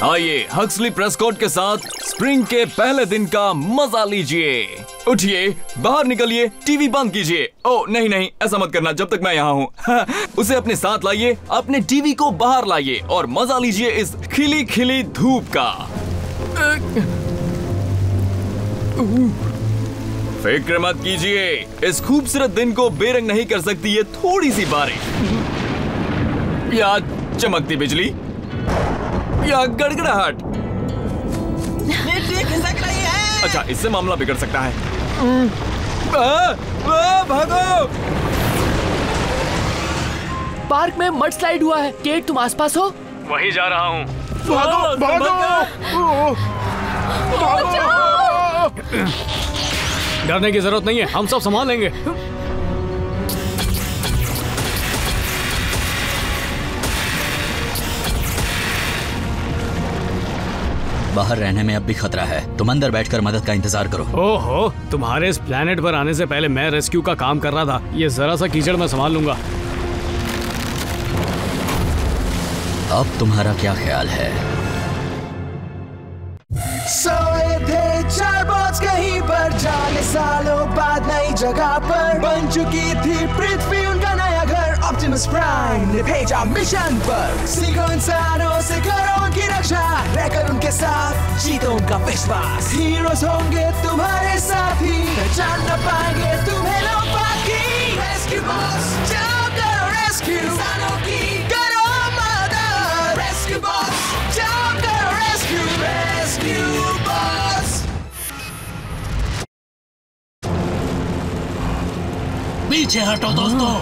आइए Huxley Prescott के साथ स्प्रिंग के पहले दिन का मजा लीजिए। उठिए, बाहर निकलिए, टीवी बंद कीजिए। ओ नहीं नहीं, ऐसा मत करना जब तक मैं यहाँ हूँ। उसे अपने साथ लाइए, अपने टीवी को बाहर लाइए और मजा लीजिए इस खिली खिली धूप का। फिक्र मत कीजिए, इस खूबसूरत दिन को बेरंग नहीं कर सकती ये थोड़ी सी बारिश या चमकती बिजली या गड़गड़ाहट। मिट्टी खिसक रही है। अच्छा, इससे मामला बिगड़ सकता है। भागो! पार्क में मड स्लाइड हुआ है। केट, तुम आसपास हो? वहीं जा रहा हूँ। भागो भागो! डरने की जरूरत नहीं है, हम सब संभाल लेंगे। बाहर रहने में अब भी खतरा है, तुम अंदर बैठकर मदद का इंतजार करो। ओहो, तुम्हारे इस प्लेनेट पर आने से पहले मैं रेस्क्यू का काम कर रहा था। ये जरा सा कीचड़ मैं संभाल लूंगा। अब तुम्हारा क्या ख्याल है? सोए थे चार बॉट्स कहीं पर, जाने सालों बाद नई जगह पर बन चुकी थी पृथ्वी उनका नया घर। ऑप्टिमस प्राइम ने भेजा मिशन पर, सीखो इंसानों से करो उनकी रक्षा, रहकर उनके साथ जीतो उनका विश्वास। हीरोज होंगे तुम्हारे साथी, पहचान न पाएंगे तुम्हें लोग बाकी। रेस्क्यू बॉस, जाओ करो रेस्क्यू, इंसानों की करो मदद। रेस्क्यू बॉस, जाओ करो रेस्क्यू, रेस्क्यू बॉस। पीछे हटो दोस्तों।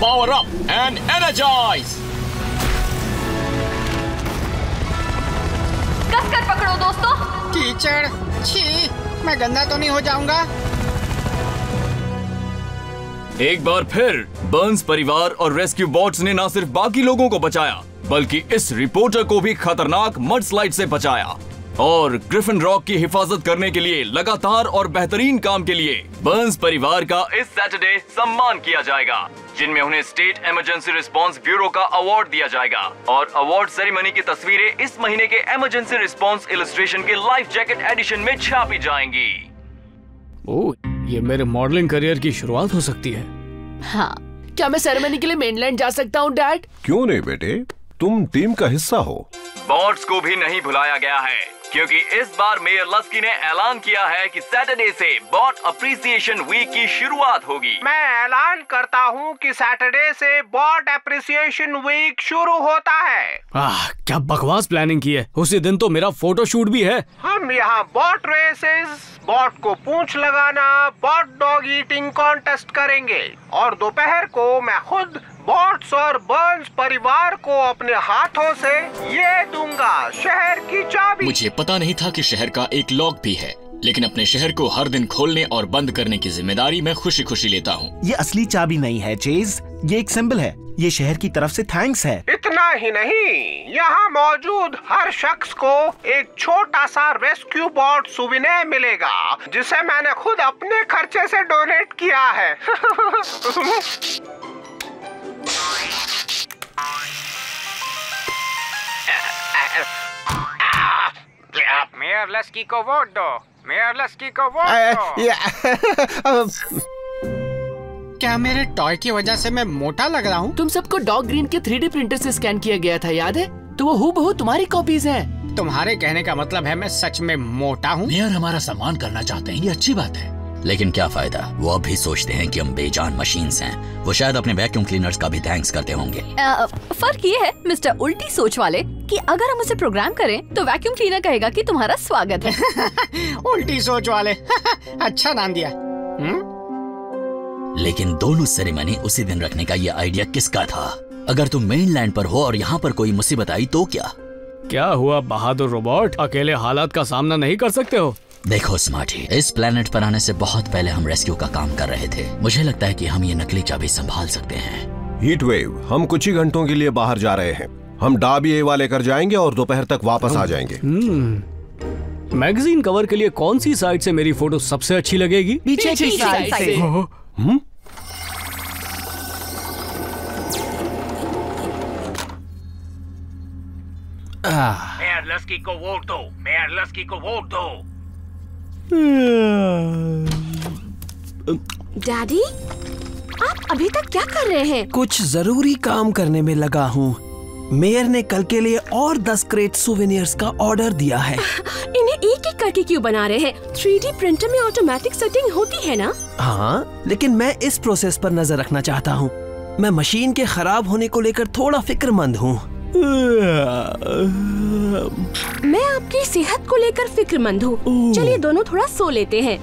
Power up and energize! कसकर पकड़ो दोस्तों। कीचड़, छी, मैं गंदा तो नहीं हो जाऊंगा? एक बार फिर बर्न्स परिवार और रेस्क्यू बॉट्स ने न सिर्फ बाकी लोगों को बचाया, बल्कि इस रिपोर्टर को भी खतरनाक मड स्लाइड से बचाया। और ग्रिफिन रॉक की हिफाजत करने के लिए लगातार और बेहतरीन काम के लिए बर्न्स परिवार का इस सैटरडे सम्मान किया जाएगा, जिनमें उन्हें स्टेट इमरजेंसी रिस्पांस ब्यूरो का अवार्ड दिया जाएगा। और अवार्ड सेरेमनी की तस्वीरें इस महीने के इमरजेंसी रिस्पांस इलस्ट्रेशन के लाइफ जैकेट एडिशन में छापी जाएंगी। ओह, ये मेरे मॉडलिंग करियर की शुरुआत हो सकती है। हाँ, क्या मैं सेरेमनी के लिए मेनलैंड जा सकता हूँ डैड? क्यों नहीं बेटे, तुम टीम का हिस्सा हो। बॉट्स को भी नहीं भुलाया गया है, क्योंकि इस बार मेयर लस्की ने ऐलान किया है कि सैटरडे से बॉट अप्रिसिएशन वीक की शुरुआत होगी। मैं ऐलान करता हूँ कि सैटरडे से बॉट अप्रिसिएशन वीक शुरू होता है। क्या बकवास प्लानिंग की है। उसी दिन तो मेरा फोटो शूट भी है। हम यहाँ बॉट रेसेस, बॉट को पूंछ लगाना, बॉट डॉग ईटिंग कॉन्टेस्ट करेंगे और दोपहर को मैं खुद बॉट्स और बर्न्स परिवार को अपने हाथों से ये दूंगा, शहर की चाबी। मुझे पता नहीं था कि शहर का एक लॉक भी है, लेकिन अपने शहर को हर दिन खोलने और बंद करने की जिम्मेदारी मैं खुशी खुशी लेता हूँ। ये असली चाबी नहीं है चेज, ये एक सिंबल है। ये शहर की तरफ से थैंक्स है। इतना ही नहीं, यहाँ मौजूद हर शख्स को एक छोटा सा रेस्क्यू बॉट सुविनेर मिलेगा, जिसे मैंने खुद अपने खर्चे से डोनेट किया है। मेयर लस्की को वोट दो, मेयर लस्की को वोट दो। क्या मेरे टॉय की वजह से मैं मोटा लग रहा हूँ? तुम सबको डॉग ग्रीन के 3D प्रिंटर से स्कैन किया गया था, याद है? तो वो हूबहू तुम्हारी कॉपीज हैं। तुम्हारे कहने का मतलब है मैं सच में मोटा हूँ? मेयर हमारा सम्मान करना चाहते हैं, ये अच्छी बात है। लेकिन क्या फायदा, वो अब भी सोचते हैं कि हम बेजान मशीन्स हैं। वो शायद अपने वैक्यूम क्लीनर्स का भी थैंक्स करते होंगे। फर्क ये है मिस्टर उल्टी सोच वाले कि अगर हम उसे प्रोग्राम करें तो वैक्यूम क्लीनर कहेगा कि तुम्हारा स्वागत है। उल्टी सोच वाले। अच्छा नाम दिया। लेकिन दोनों सेरेमनी उसी दिन रखने का ये आइडिया किसका था? अगर तुम मेनलैंड पर हो और यहाँ पर कोई मुसीबत आई तो क्या हुआ बहादुर रोबोट? अकेले हालात का सामना नहीं कर सकते हो? देखो स्मार्टी, इस प्लेनेट पर आने से बहुत पहले हम रेस्क्यू का काम कर रहे थे। मुझे लगता है कि हम ये नकली चाबी संभाल सकते हैं। हीट वेव, हम कुछ ही घंटों के लिए बाहर जा रहे हैं। हम डाबी एवा लेकर जाएंगे और दोपहर तक वापस आ जाएंगे। मैगजीन कवर के लिए कौन सी साइड से मेरी फोटो सबसे अच्छी लगेगी? पीछे की साइड से। मेयर लस्की को वोट दो, मेयर लस्की को वोट दो। डैडी, आप अभी तक क्या कर रहे हैं? कुछ जरूरी काम करने में लगा हूँ। मेयर ने कल के लिए और 10 क्रेट सुवेनियर्स का ऑर्डर दिया है। इन्हें एक एक करके क्यों बना रहे हैं? 3D प्रिंटर में ऑटोमेटिक सेटिंग होती है ना? हाँ, लेकिन मैं इस प्रोसेस पर नजर रखना चाहता हूँ। मैं मशीन के खराब होने को लेकर थोड़ा फिक्रमंद हूँ। मैं आपकी सेहत को लेकर फिक्रमंद हूँ। चलिए दोनों थोड़ा सो लेते हैं।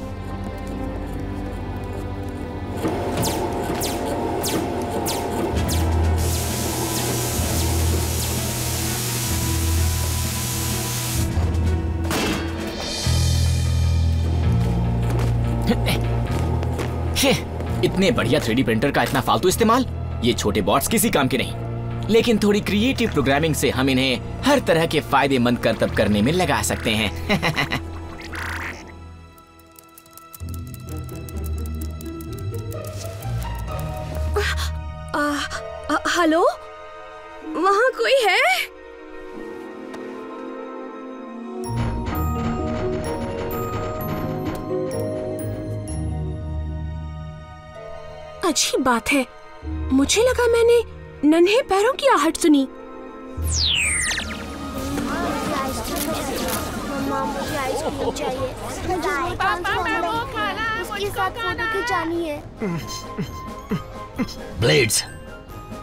इतने बढ़िया 3D प्रिंटर का इतना फालतू इस्तेमाल। ये छोटे बॉट्स किसी काम के नहीं, लेकिन थोड़ी क्रिएटिव प्रोग्रामिंग से हम इन्हें हर तरह के फायदेमंद करतब करने में लगा सकते हैं। हेलो, वहाँ कोई है? अजीब बात है, मुझे लगा मैंने नन्हे पैरों की आहट सुनी। ब्लेड्स,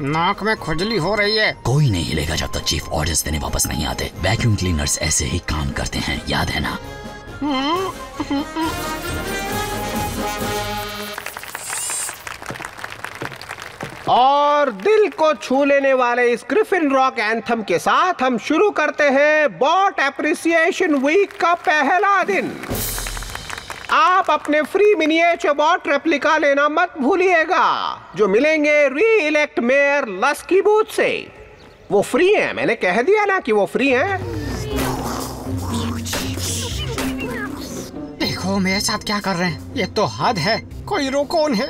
नाक में खुजली हो रही है। कोई नहीं हिलेगा जब तक चीफ ऑर्डर्स देने वापस नहीं आते। वैक्यूम क्लीनर्स ऐसे ही काम करते हैं, याद है ना? और दिल को छू लेने वाले इस ग्रिफिन रॉक एंथम के साथ हम शुरू करते हैं बॉट एप्रिसिएशन वीक का पहला दिन। आप अपने फ्री मिनिएचर बॉट रेप्लिका लेना मत भूलिएगा, जो मिलेंगे री इलेक्ट मेयर लस्की बूथ से। वो फ्री हैं, मैंने कह दिया ना कि वो फ्री हैं। देखो मेरे साथ क्या कर रहे हैं, ये तो हद है। कोई रोको उन्हें।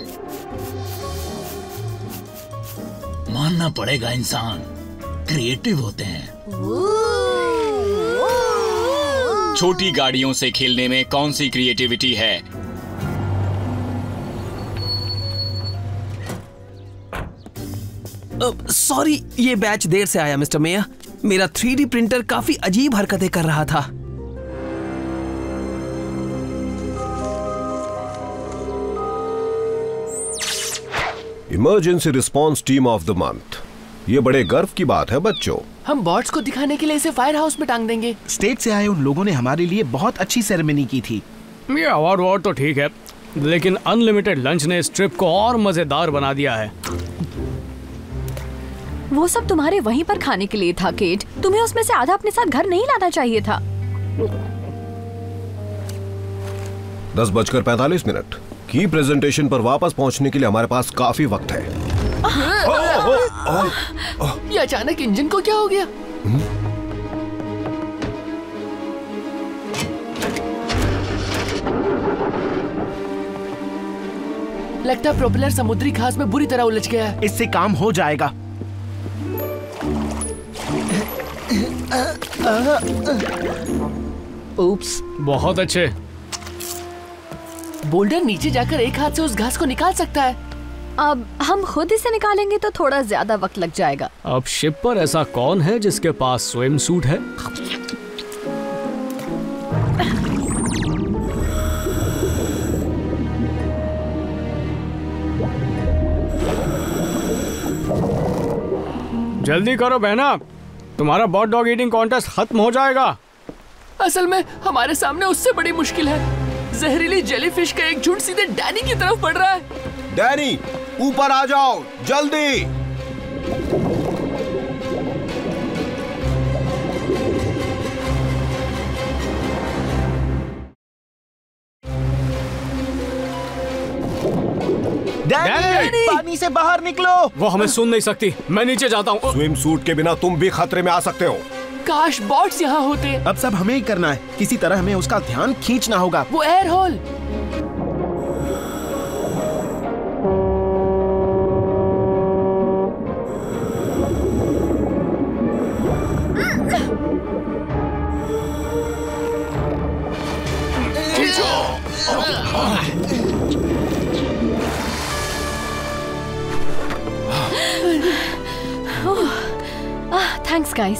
मानना पड़ेगा, इंसान क्रिएटिव होते हैं। छोटी गाड़ियों से खेलने में कौन सी क्रिएटिविटी है? सॉरी, ये बैच देर से आया मिस्टर मेयर। मेरा 3D प्रिंटर काफी अजीब हरकतें कर रहा था। Emergency response team of the month. ये बड़े गर्व की बात है बच्चों। हम बॉट्स को दिखाने के लिए इसे फायर हाउस में टांग देंगे। स्टेट से आए उन लोगों ने हमारे लिए बहुत अच्छी सेरेमनी की थी। ये अवार्ड तो ठीक है, लेकिन अनलिमिटेड लंच ने इस ट्रिप को और मजेदार बना दिया है। वो सब तुम्हारे वहीं पर खाने के लिए था केट। तुम्हें उसमें से आधा अपने साथ घर नहीं लाना चाहिए था। 10:45 की प्रेजेंटेशन पर वापस पहुंचने के लिए हमारे पास काफी वक्त है। ये अचानक इंजन को क्या हो गया? लगता है प्रोपेलर समुद्री घास में बुरी तरह उलझ गया है। इससे काम हो जाएगा। उप्स। बहुत अच्छे। बोल्डर नीचे जाकर एक हाथ से उस घास को निकाल सकता है। अब हम खुद इसे निकालेंगे तो थोड़ा ज्यादा वक्त लग जाएगा। अब शिप पर ऐसा कौन है जिसके पास स्विम सूट है? जल्दी करो बहना, तुम्हारा बॉट डॉग ईटिंग कॉन्टेस्ट खत्म हो जाएगा। असल में हमारे सामने उससे बड़ी मुश्किल है। जहरीली जेलीफिश का एक झुंड सीधे डैनी की तरफ बढ़ रहा है। डैनी, ऊपर आ जाओ जल्दी। डैनी, पानी से बाहर निकलो। वो हमें सुन नहीं सकती। मैं नीचे जाता हूँ। स्विम सूट के बिना तुम भी खतरे में आ सकते हो। काश बॉट्स यहाँ होते। अब सब हमें ही करना है, किसी तरह हमें उसका ध्यान खींचना होगा। वो air hole. Thanks guys.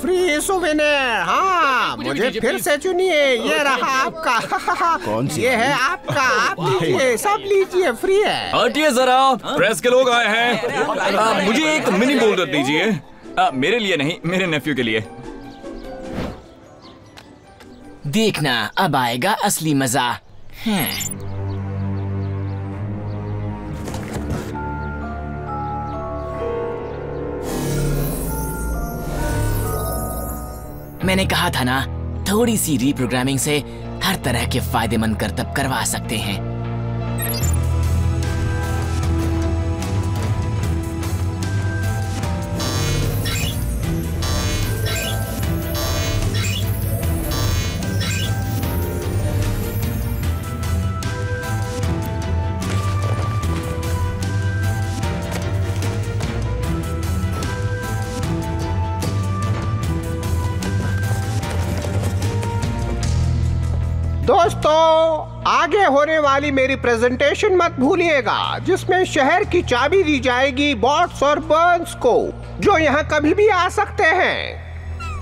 Free souvenir. हाँ, मुझे फिर से चुनिए। ये रहा आपका। कौन सी? ये है आपका। आप लीजिए, सब लीजिए, फ्री है। हटिए जरा, प्रेस के लोग आए हैं। मुझे एक मिनी बोल्डर दीजिए। मेरे लिए नहीं, मेरे नेफ्यू के लिए। देखना, अब आएगा असली मजा। मैंने कहा था ना, थोड़ी सी रीप्रोग्रामिंग से हर तरह के फायदेमंद करतब करवा सकते हैं। दोस्तों, आगे होने वाली मेरी प्रेजेंटेशन मत भूलिएगा, जिसमें शहर की चाबी दी जाएगी बॉट्स और बर्न्स को, जो यहाँ कभी भी आ सकते हैं।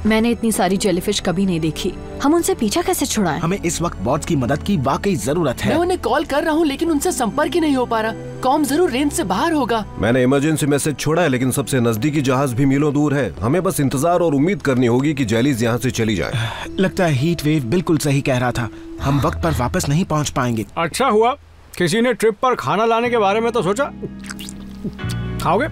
मैंने इतनी सारी जेलीफिश कभी नहीं देखी। हम उनसे पीछा कैसे छुड़ाएं? हमें इस वक्त बॉट्स की मदद की वाकई जरूरत है। मैं उन्हें कॉल कर रहा हूँ, लेकिन उनसे संपर्क ही नहीं हो पा रहा। कॉम जरूर रेंज से बाहर होगा। मैंने इमरजेंसी मैसेज छोड़ा है, लेकिन सबसे नजदीकी जहाज भी मीलों दूर है। हमें बस इंतजार और उम्मीद करनी होगी कि जेलीज यहाँ से चली जाए। लगता है हीट वेव बिल्कुल सही कह रहा था। हम वक्त पर वापस नहीं पहुँच पाएंगे। अच्छा हुआ किसी ने ट्रिप पर खाना लाने के बारे में तो सोचा। खाओगे?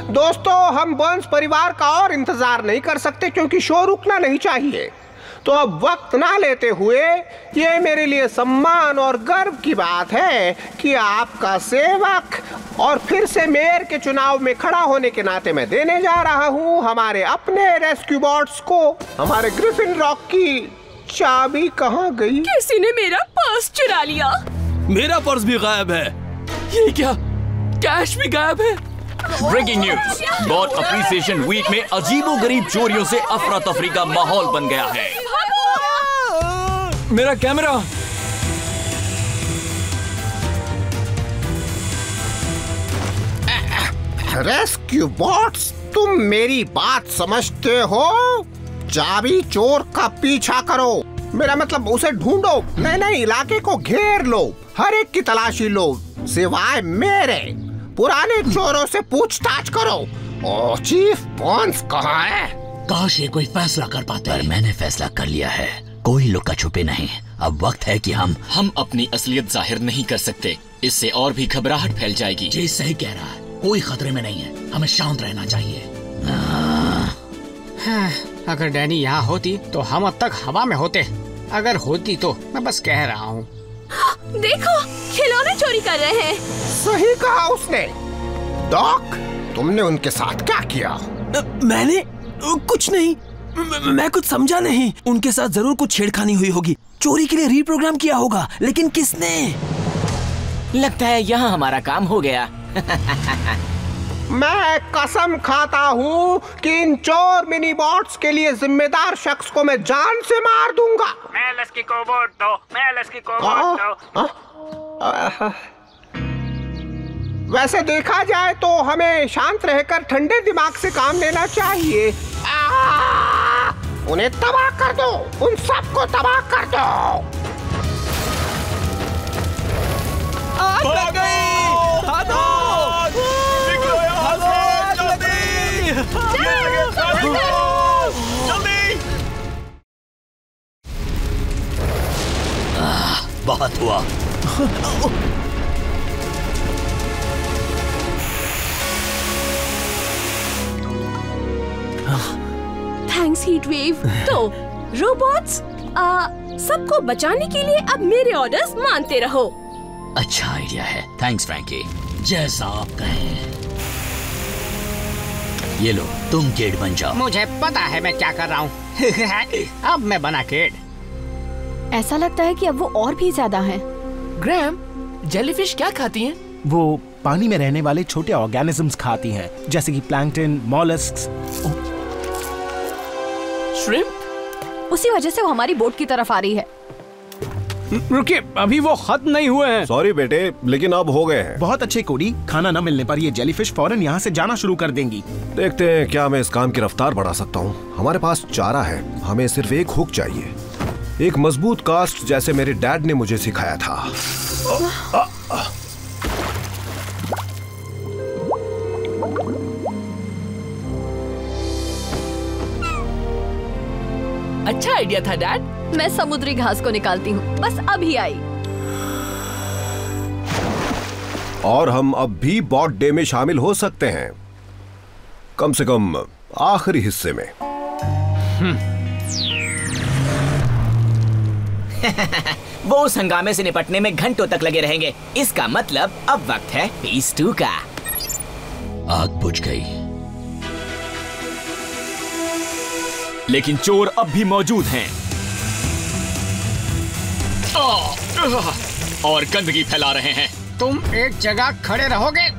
दोस्तों, हम बर्न्स परिवार का और इंतजार नहीं कर सकते, क्योंकि शो रुकना नहीं चाहिए। तो अब वक्त ना लेते हुए, ये मेरे लिए सम्मान और गर्व की बात है कि आपका सेवक और फिर से मेयर के चुनाव में खड़ा होने के नाते मैं देने जा रहा हूँ हमारे अपने रेस्क्यू बॉट्स को हमारे ग्रिफिन रॉक की चाबी। कहाँ गई? किसी ने मेरा पर्स चुरा लिया। मेरा पर्स भी गायब है। ये क्या? कैश भी गायब है। Breaking news, bot appreciation week में अजीबोगरीब चोरियों से अफरा तफरी का माहौल बन गया है। मेरा कैमरा। रेस्क्यू बॉट्स, तुम मेरी बात समझते हो? चाबी चोर का पीछा करो। मेरा मतलब उसे ढूंढो। नहीं, इलाके को घेर लो, हर एक की तलाशी लो, सिवाय मेरे। पुराने चोरों से पूछताछ करो। ओ, चीफ बर्न्स कहाँ है? काश ये कोई फैसला कर पाते। पर मैंने फैसला कर लिया है, कोई लुका छुपे नहीं। अब वक्त है कि हम अपनी असलियत जाहिर नहीं कर सकते। इससे और भी घबराहट फैल जाएगी। जी सही कह रहा है, कोई खतरे में नहीं है। हमें शांत रहना चाहिए। अगर डैनी यहाँ होती तो हम अब तक हवा में होते। अगर होती तो मैं बस कह रहा हूँ। देखो, खिलौने चोरी कर रहे हैं। सही कहा उसने। डॉक, तुमने उनके साथ क्या किया? मैंने कुछ नहीं। मैं कुछ समझा नहीं। उनके साथ जरूर कुछ छेड़खानी हुई होगी। चोरी के लिए रीप्रोग्राम किया होगा, लेकिन किसने? लगता है यहाँ हमारा काम हो गया। मैं कसम खाता हूँ कि इन चोर मिनी बॉट्स के लिए जिम्मेदार शख्स को मैं जान से मार दूंगा। मैं लस्की को वोट दो, मैं लस्की को वोट दो। वैसे देखा जाए तो हमें शांत रहकर ठंडे दिमाग से काम लेना चाहिए। उन्हें तबाह कर दो, उन सबको तबाह कर दो। आग लग गई! भागो! निकलो यहाँ से, जल्दी! जल्दी! बहुत हुआ। Thanks heat wave. तो रोबोट्स, सबको बचाने के लिए अब मेरे ऑर्डर्स मानते रहो। अच्छा आइडिया है। Thanks Frankie. जैसा आप कहें। ये लो, तुम केड बन जाओ। मुझे पता है मैं क्या कर रहा हूँ। अब मैं बना केड। ऐसा लगता है कि अब वो और भी ज्यादा हैं। ग्रैम, जेलीफिश क्या खाती हैं? वो पानी में रहने वाले छोटे ऑर्गेनिजम्स खाती हैं, जैसे कि प्लैंकटन, मॉलस्क्स। श्रिम्प? उसी वजह से वो हमारी बोट की तरफ आ रही है। रुकिए, अभी वो खत्म नहीं हुए हैं। सॉरी बेटे, लेकिन अब हो गए हैं। बहुत अच्छे कोडी, खाना न मिलने पर ये जेलीफिश फौरन यहाँ से जाना शुरू कर देंगी। देखते हैं क्या मैं इस काम की रफ्तार बढ़ा सकता हूँ। हमारे पास चारा है, हमें सिर्फ एक हुक चाहिए, एक मजबूत कास्ट जैसे मेरे डैड ने मुझे सिखाया था। अच्छा आइडिया था डैड। मैं समुद्री घास को निकालती हूँ, बस अभी आई। और हम अब भी बॉट डे में शामिल हो सकते हैं, कम से कम आखिरी हिस्से में। वो उस हंगामे से निपटने में घंटों तक लगे रहेंगे। इसका मतलब अब वक्त है फेज 2 का। आग बुझ गई, लेकिन चोर अब भी मौजूद हैं और गंदगी फैला रहे हैं। तुम एक जगह खड़े रहोगे?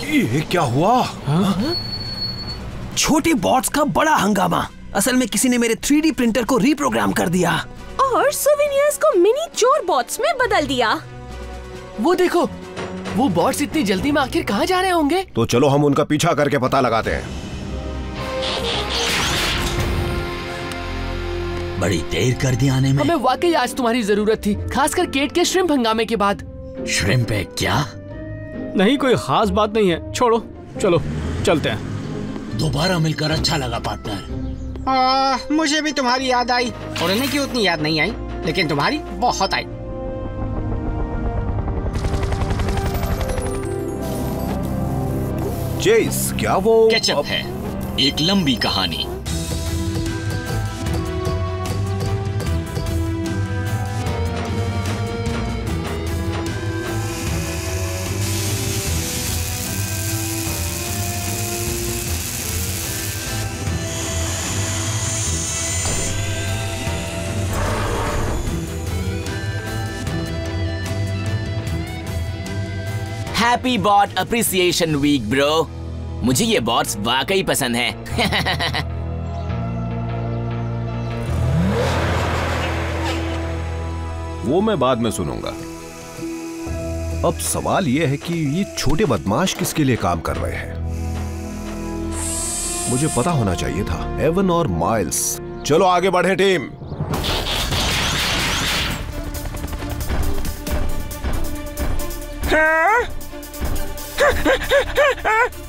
ये क्या हुआ? छोटे बॉट्स का बड़ा हंगामा। असल में किसी ने मेरे 3D प्रिंटर को रीप्रोग्राम कर दिया और सोवेनियर्स को मिनी चोर बॉट्स में बदल दिया। वो देखो, वो बॉट्स इतनी जल्दी में आखिर कहाँ जा रहे होंगे? तो चलो हम उनका पीछा करके पता लगाते हैं। बड़ी देर कर दी आने में। हमें वाकई आज तुम्हारी जरूरत थी, खासकर केट के श्रिम्प हंगामे के बाद। श्रिम्प है क्या? नहीं, कोई खास बात नहीं है, छोड़ो, चलो चलते हैं। दोबारा मिलकर अच्छा लगा पार्टनर। मुझे भी तुम्हारी याद आई। उड़ने की उतनी याद नहीं आई, लेकिन तुम्हारी बहुत आई। चेस, क्या वो केचप है? एक लंबी कहानी। Happy bot appreciation week bro. मुझे ये बॉट्स वाकई पसंद हैं। वो मैं बाद में सुनूंगा। अब सवाल यह है कि ये छोटे बदमाश किसके लिए काम कर रहे हैं। मुझे पता होना चाहिए था। एवन और माइल्स, चलो आगे बढ़े टीम।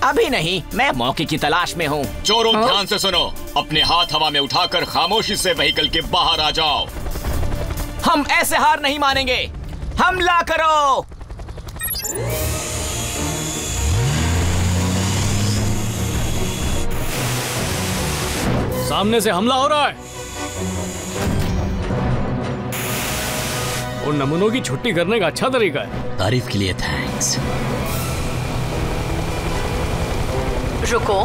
अभी नहीं, मैं मौके की तलाश में हूँ। चोरों ध्यान से सुनो, अपने हाथ हवा में उठाकर खामोशी से व्हीकल के बाहर आ जाओ। हम ऐसे हार नहीं मानेंगे। हमला करो। सामने से हमला हो रहा है। और नमूनों की छुट्टी करने का अच्छा तरीका है। तारीफ के लिए थैंक्स। रुको,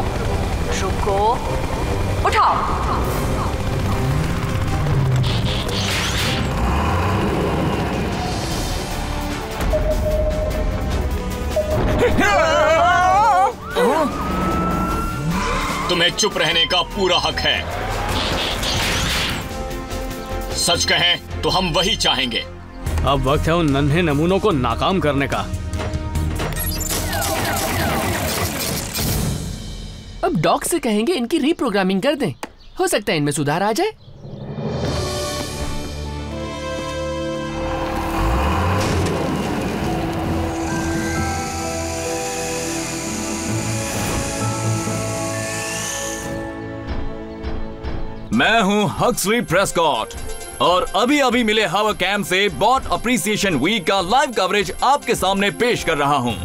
रुको, उठाओ। तुम्हें चुप रहने का पूरा हक है। सच कहें तो हम वही चाहेंगे। अब वक्त है उन नन्हे नमूनों को नाकाम करने का। अब डॉग से कहेंगे इनकी रीप्रोग्रामिंग कर दें। हो सकता है इनमें सुधार आ जाए। मैं हूँ हक्सली प्रेस्कॉट और अभी अभी मिले हवा कैंप से बॉट अप्रिसिएशन वीक का लाइव कवरेज आपके सामने पेश कर रहा हूँ।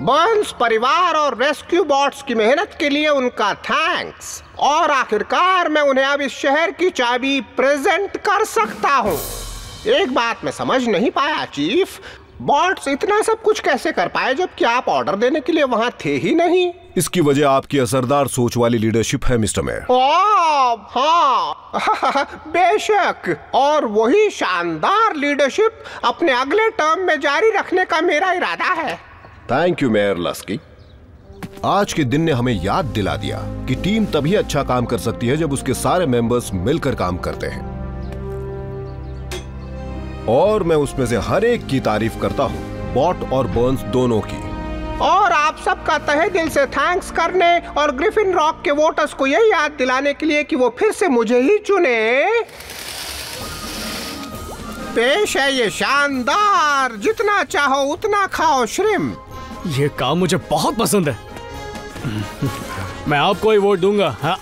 बर्न्स परिवार और रेस्क्यू बॉट्स की मेहनत के लिए उनका थैंक्स। और आखिरकार मैं उन्हें अब इस शहर की चाबी प्रेजेंट कर सकता हूँ। एक बात मैं समझ नहीं पाया चीफ, बॉट्स इतना सब कुछ कैसे कर पाए जबकि आप ऑर्डर देने के लिए वहाँ थे ही नहीं? इसकी वजह आपकी असरदार सोच वाली लीडरशिप है मिस्टर मेयर। हाँ बेशक, और वही शानदार लीडरशिप अपने अगले टर्म में जारी रखने का मेरा इरादा है। Thank you mayor लस्की। आज के दिन ने हमें याद दिला दिया कि टीम तभी अच्छा काम कर सकती है जब उसके सारे मेंबर्स मिलकर काम करते हैं, और मैं उसमें से हर एक की तारीफ करता हूं, बॉट और बर्न्स दोनों की। और आप सबका तहे दिल से थैंक्स करने और ग्रिफिन रॉक के वोटर्स को यही याद दिलाने के लिए कि वो फिर से मुझे ही चुने, पेश है ये शानदार जितना चाहो उतना खाओ श्रिम्प। ये काम मुझे बहुत पसंद है। मैं आपको ही वोट दूंगा। हाँ।